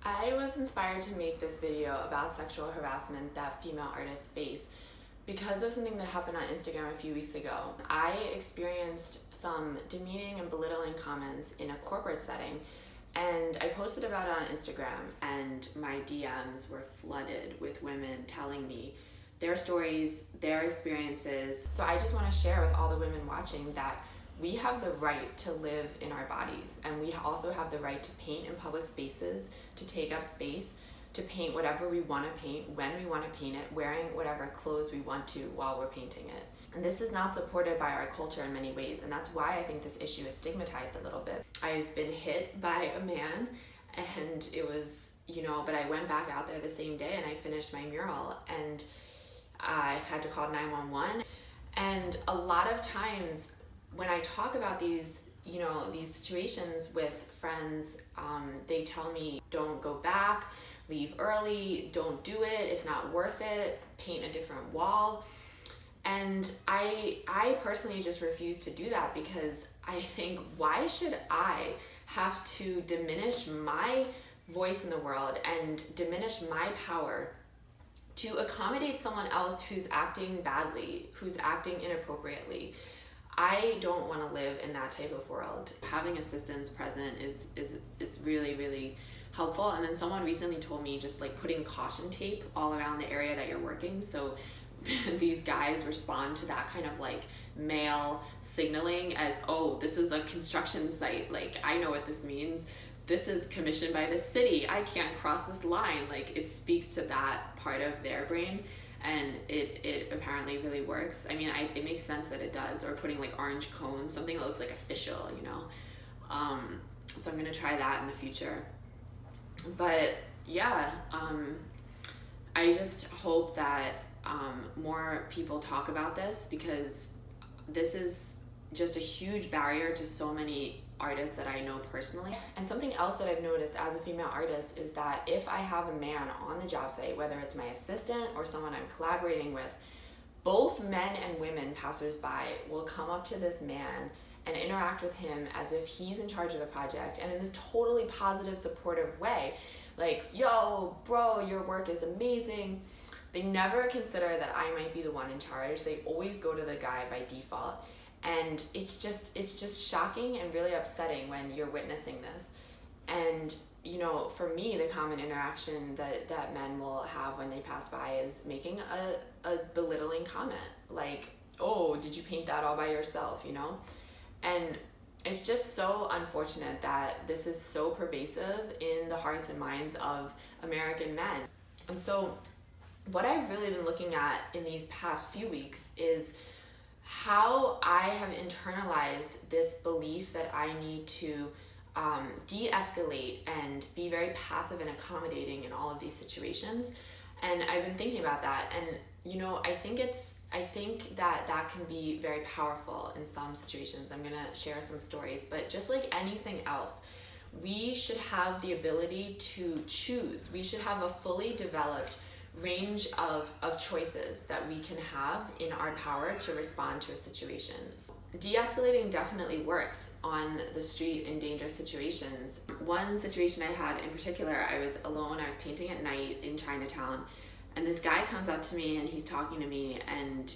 I was inspired to make this video about sexual harassment that female artists face because of something that happened on Instagram a few weeks ago. I experienced some demeaning and belittling comments in a corporate setting, and I posted about it on Instagram, and my DMs were flooded with women telling me their stories, their experiences. So I just want to share with all the women watching that we have the right to live in our bodies, and we also have the right to paint in public spaces, to take up space, to paint whatever we want to paint, when we want to paint it, wearing whatever clothes we want to while we're painting it. And this is not supported by our culture in many ways, and that's why I think this issue is stigmatized a little bit. I've been hit by a man, and it was, but I went back out there the same day and I finished my mural, and I've had to call 911. And a lot of times when I talk about these situations with friends, they tell me, don't go back, leave early, don't do it, it's not worth it, paint a different wall. And I personally just refuse to do that, because I think, why should I have to diminish my voice in the world and diminish my power to accommodate someone else who's acting badly, who's acting inappropriately? I don't want to live in that type of world. Having assistants present is really, really helpful. And then someone recently told me just like putting caution tape all around the area that you're working, so these guys respond to that kind of like male signaling as, oh, this is a construction site, like I know what this means, this is commissioned by the city, I can't cross this line. Like, it speaks to that part of their brain, and it apparently really works. I mean, it makes sense that it does. Or putting like orange cones, something that looks like official, so I'm gonna try that in the future. But yeah, I just hope that more people talk about this, because this is just a huge barrier to so many artists that I know personally. And something else that I've noticed as a female artist is that if I have a man on the job site, whether it's my assistant or someone I'm collaborating with, both men and women passersby will come up to this man and interact with him as if he's in charge of the project, and in this totally positive, supportive way, like, yo, bro, your work is amazing. They never consider that I might be the one in charge. They always go to the guy by default. And it's just shocking and really upsetting when you're witnessing this. And for me, the common interaction that men will have when they pass by is making a belittling comment, like, oh, did you paint that all by yourself, And it's just so unfortunate that this is so pervasive in the hearts and minds of American men. And so what I've really been looking at in these past few weeks is how I have internalized this belief that I need to de-escalate and be very passive and accommodating in all of these situations. And I've been thinking about that, and I think that can be very powerful in some situations. I'm gonna share some stories, but just like anything else, we should have the ability to choose. We should have a fully developed range of choices that we can have in our power to respond to a situation. De-escalating definitely works on the street in dangerous situations. One situation I had in particular, I was alone, I was painting at night in Chinatown, and this guy comes up to me and he's talking to me, and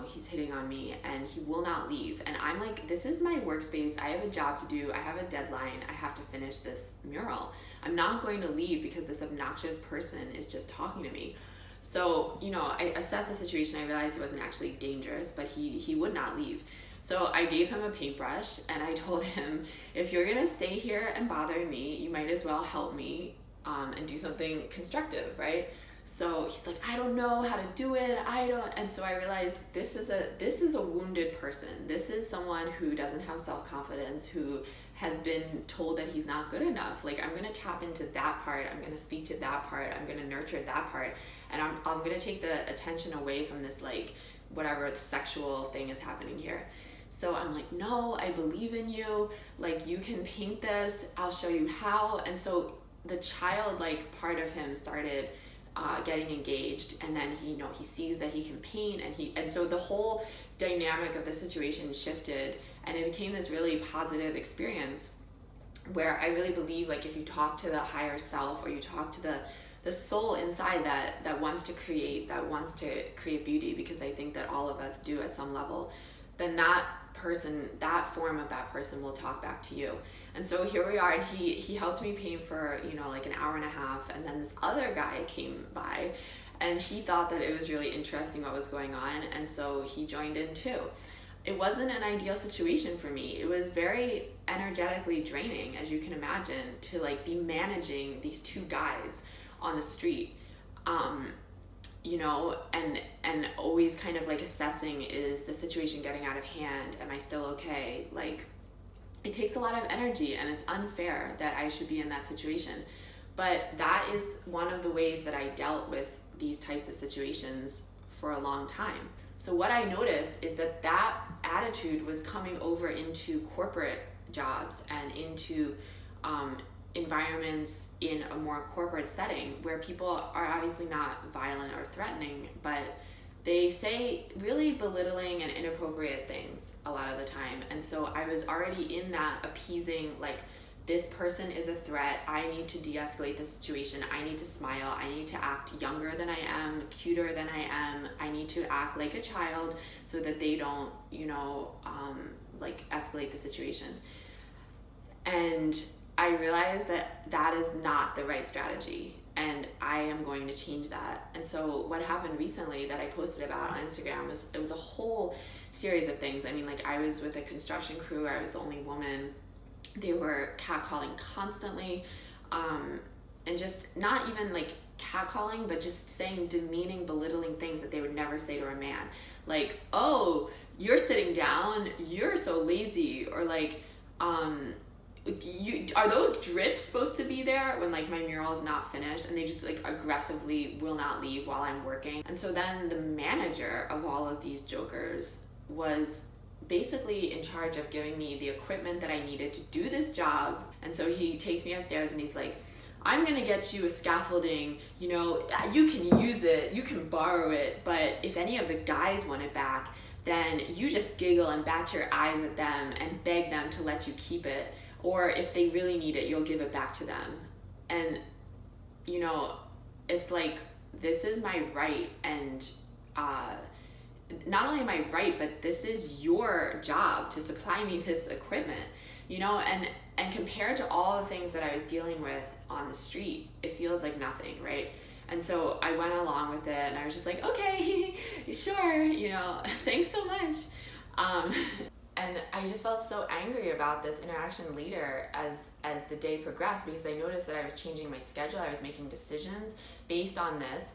he's hitting on me, and he will not leave. And I'm like, this is my workspace, I have a job to do, I have a deadline, I have to finish this mural. I'm not going to leave because this obnoxious person is just talking to me. So, I assessed the situation, I realized he wasn't actually dangerous, but he would not leave. So I gave him a paintbrush, and I told him, if you're gonna stay here and bother me, you might as well help me and do something constructive, right? So he's like, I don't know how to do it, and so I realized this is a wounded person. This is someone who doesn't have self-confidence, who has been told that he's not good enough. Like, I'm gonna tap into that part, I'm gonna speak to that part, I'm gonna nurture that part, and I'm gonna take the attention away from this, like, whatever sexual thing is happening here. So I'm like, no, I believe in you, like, you can paint this, I'll show you how. And so the childlike part of him started getting engaged, and then he sees that he can paint, and so the whole dynamic of the situation shifted, and it became this really positive experience. where I really believe, like, if you talk to the higher self, or you talk to the soul inside that wants to create, beauty, because I think that all of us do at some level, then that form of that person will talk back to you. And so here we are, and he helped me paint for, like an hour and a half, and then this other guy came by, and he thought that it was really interesting what was going on, and so he joined in too. It wasn't an ideal situation for me. It was very energetically draining, as you can imagine, to like be managing these two guys on the street, and always kind of like assessing, is the situation getting out of hand? Am I still okay? Like, it takes a lot of energy, and it's unfair that I should be in that situation. But that is one of the ways that I dealt with these types of situations for a long time. So what I noticed is that attitude was coming over into corporate jobs and into environments in a more corporate setting, where people are obviously not violent or threatening, but they say really belittling and inappropriate things a lot of the time. And so I was already in that appeasing, like, this person is a threat, I need to de-escalate the situation, I need to smile, I need to act younger than I am, cuter than I am, I need to act like a child so that they don't, like, escalate the situation. And I realized that is not the right strategy, and I am going to change that. And so what happened recently that I posted about on Instagram was a whole series of things. I mean, like, I was with a construction crew, I was the only woman. They were catcalling constantly, and just not even like catcalling, but just saying demeaning, belittling things that they would never say to a man. Like, oh, you're sitting down, you're so lazy, or like, are those drips supposed to be there when like my mural is not finished? And they just like aggressively will not leave while I'm working. And so then the manager of all of these jokers was basically in charge of giving me the equipment that I needed to do this job. And so he takes me upstairs and he's like, I'm gonna get you a scaffolding, you can use it, you can borrow it, but if any of the guys want it back, then you just giggle and bat your eyes at them and beg them to let you keep it. Or if they really need it, you'll give it back to them. And, it's like, this is my right, and not only am I right, but this is your job to supply me this equipment, and compared to all the things that I was dealing with on the street, it feels like nothing, right? And so I went along with it, and I was just like, okay, sure, thanks so much. And I just felt so angry about this interaction later as the day progressed, because I noticed that I was changing my schedule. I was making decisions based on this.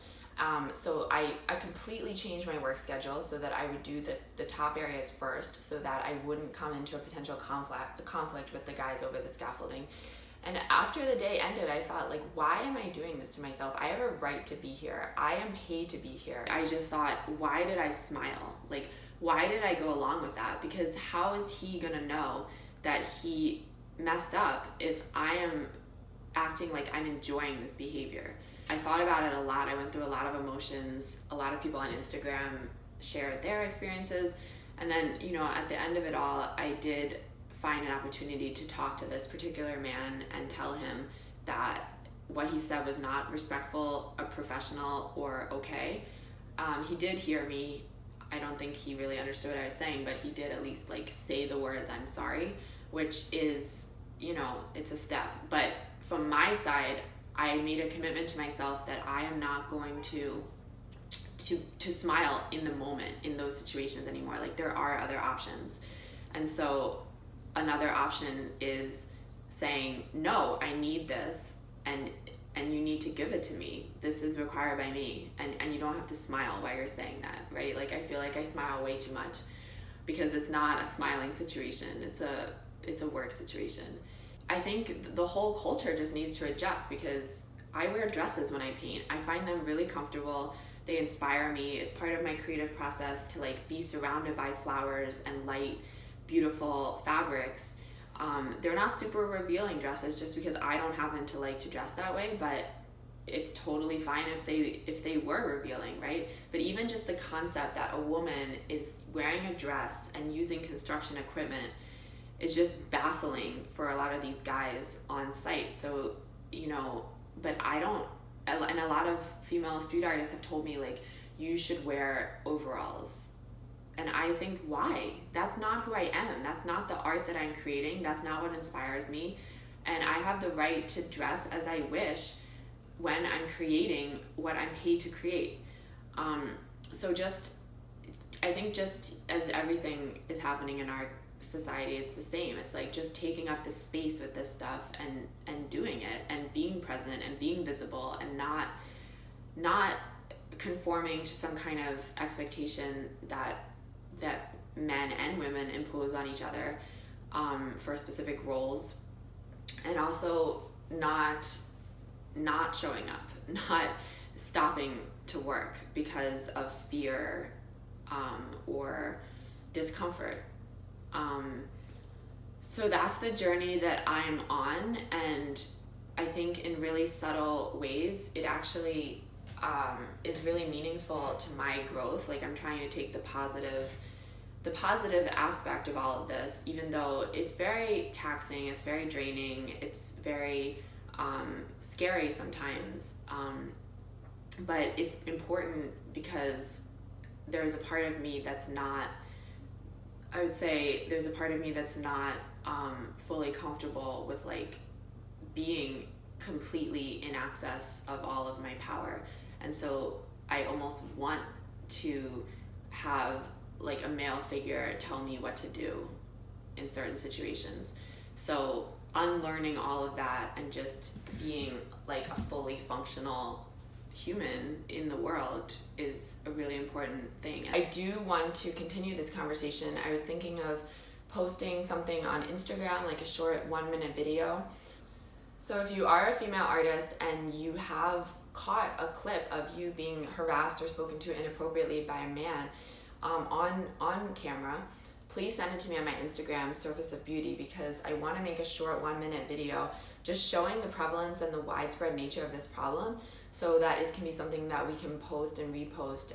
So I completely changed my work schedule so that I would do the top areas first, so that I wouldn't come into a potential conflict with the guys over the scaffolding. And after the day ended, I thought, like, why am I doing this to myself? I have a right to be here. I am paid to be here. I just thought, why did I smile? Like, why did I go along with that? Because how is he gonna know that he messed up if I am acting like I'm enjoying this behavior? I thought about it a lot. I went through a lot of emotions. A lot of people on Instagram shared their experiences. And then, at the end of it all, I did find an opportunity to talk to this particular man and tell him that what he said was not respectful, or professional, or okay. He did hear me. I don't think he really understood what I was saying, but he did at least like say the words, I'm sorry, which is, it's a step. But from my side, I made a commitment to myself that I am not going to smile in the moment in those situations anymore. Like, there are other options. And so another option is saying, no, I need this, and you need to give it to me. This is required by me. And you don't have to smile while you're saying that, right? Like, I feel like I smile way too much, because it's not a smiling situation. It's a work situation. I think the whole culture just needs to adjust, because I wear dresses when I paint. I find them really comfortable. They inspire me. It's part of my creative process to like be surrounded by flowers and light, beautiful fabrics. They're not super revealing dresses, just because I don't happen to like to dress that way, but it's totally fine if they were revealing, right? But even just the concept that a woman is wearing a dress and using construction equipment, is just baffling for a lot of these guys on site. So, you know, but I don't, and a lot of female street artists have told me, like, you should wear overalls. And I think, why? That's not who I am. That's not the art that I'm creating. That's not what inspires me. And I have the right to dress as I wish when I'm creating what I'm paid to create. So just, I think just as everything is happening in our society, it's the same. It's like just taking up the space with this stuff and doing it and being present and being visible and not conforming to some kind of expectation that men and women impose on each other for specific roles, and also not showing up, not stopping to work because of fear or discomfort. So that's the journey that I'm on, and I think in really subtle ways it actually is really meaningful to my growth. Like, I'm trying to take the positive aspect of all of this, even though it's very taxing, it's very draining, it's very scary sometimes, but it's important because there's a part of me that's not, I would say there's a part of me that's not fully comfortable with, like, being completely in access of all of my power. And so I almost want to have, like, a male figure tell me what to do in certain situations. So unlearning all of that and just being, like, a fully functional human in the world is a really important thing. I do want to continue this conversation. I was thinking of posting something on Instagram, like a short 1-minute video. So if you are a female artist and you have caught a clip of you being harassed or spoken to inappropriately by a man on camera, please send it to me on my Instagram, Surface of Beauty, because I want to make a short 1-minute video just showing the prevalence and the widespread nature of this problem, so that it can be something that we can post and repost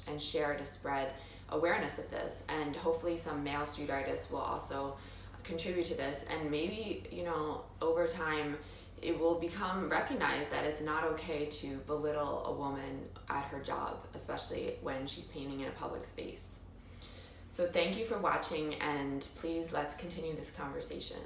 and share to spread awareness of this. And hopefully some male street artists will also contribute to this, and maybe, you know, over time it will become recognized that it's not okay to belittle a woman at her job, especially when she's painting in a public space. So thank you for watching, and please let's continue this conversation.